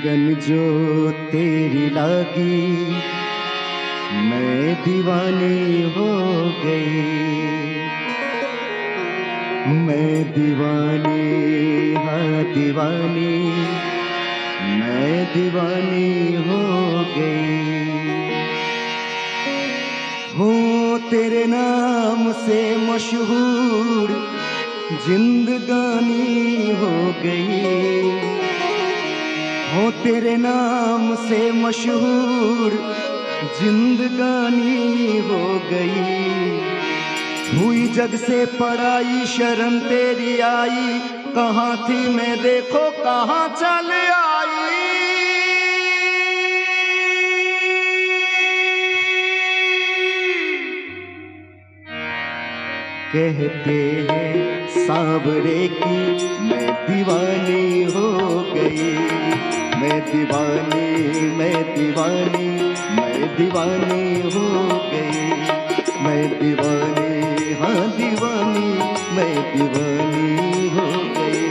लगन जो तेरी लागी मैं दीवानी हो गई, मैं दीवानी, हाँ दीवानी, मैं दीवानी हो गई। हूँ तेरे नाम से मशहूर जिंदगानी हो गई, हो तेरे नाम से मशहूर जिंदगानी हो गई। हुई जग से पराई शर्म तेरी आई, कहाँ थी मैं देखो कहाँ चल आई। कहते हैं सांवरे की मैं दीवानी हो गई, मैं दीवानी, मैं दीवानी, मैं दीवानी हो गई, मैं दीवानी, हाँ दीवानी, मैं दीवानी हो गई।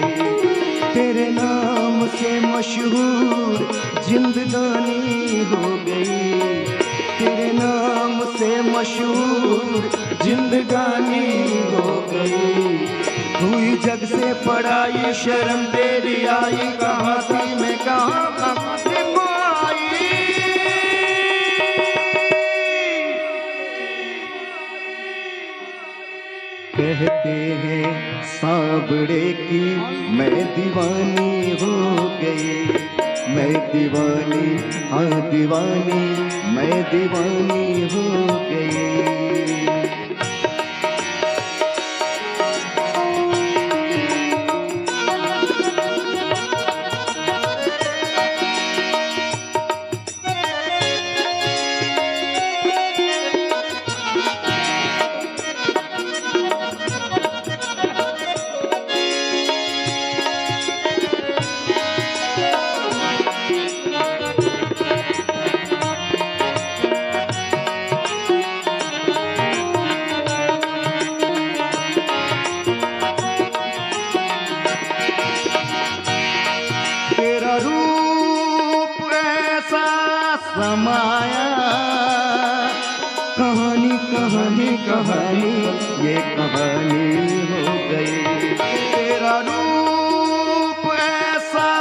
तेरे नाम से मशहूर जिंदगानी हो गई, तेरे नाम से मशहूर जिंदगानी हो गई। हुई जग से पढ़ाई शर्म तेरी आई, कहाँ थी मैं कहाँ देखो आई। कहते हैं सांवरे की मैं दीवानी हो गई, मैं दीवानी, हाँ दीवानी, मैं दीवानी हो गई। समाया कहानी कहानी कहानी ये कहानी हो गई। तेरा रूप ऐसा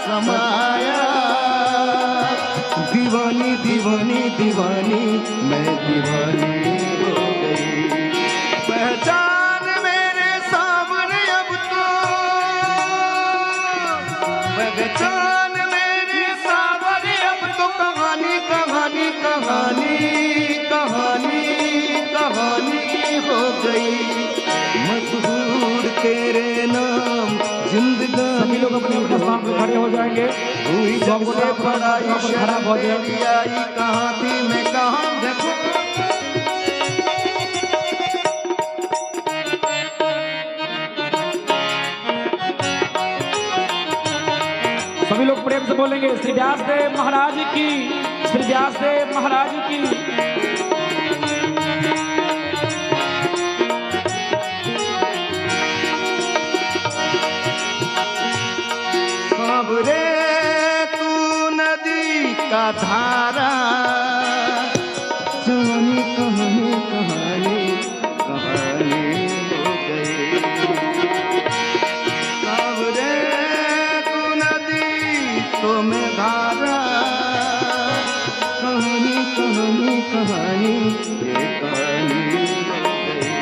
समाया, दीवानी दीवानी दीवानी मैं दीवानी हो गई। पहचान मेरे सामने अब तो, पहचान कहानी कहानी कहानी कहानी हो गई। मशहूर तेरे नाम जिंदगानी। सभी लोग अपने अपने स्थान पर खड़े हो जाएंगे। हुई जब से पढ़ाई खराब हो जाएगी। आई, कहाँ थी मैं कहाँ देखो। सभी लोग प्रेम से बोलेंगे श्री व्यासदेव महाराज की, श्री व्यासदेव महाराज की। सांवरे तू नदी का धारा, कहानी कहानी कहानी कहानी हो गई। सांवरे तू नदी तो मैं धारा, कहानी कहानी कहानी ये कहानी हो गई।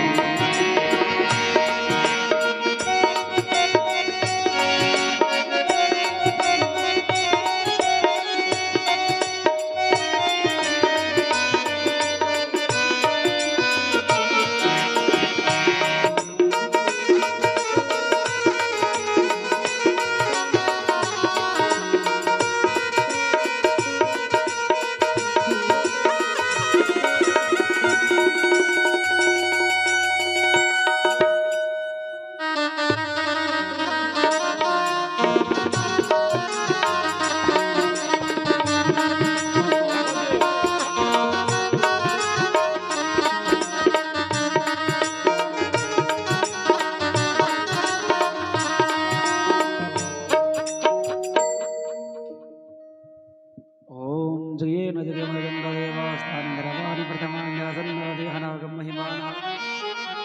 जये न जगमनगंधदेवास्थानधरवाणि प्रथमान्यासन्नदेहनागम महिमाना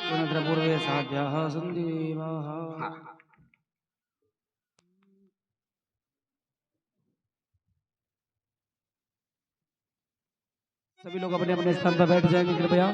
पुनद्रपूर्वे साध्याः सन्ति देवाः। सभी लोग अपने अपने स्थान पर बैठ जाएंगे कृपया।